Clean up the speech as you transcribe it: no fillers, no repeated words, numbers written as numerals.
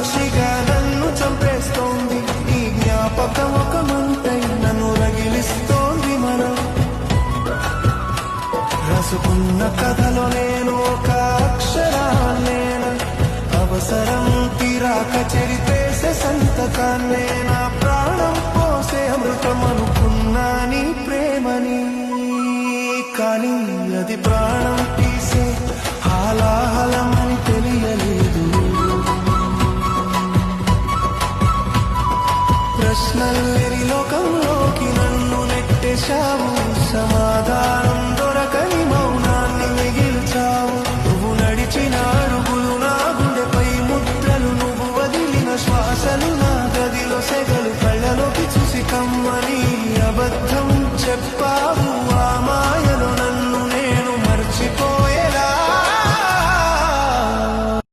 సాక్షిగా నన్ను చంపేస్తోంది. ఈ జ్ఞాపకం ఒక మంటై నన్ను రగిలిస్తోంది. మనం రాసుకున్న కథ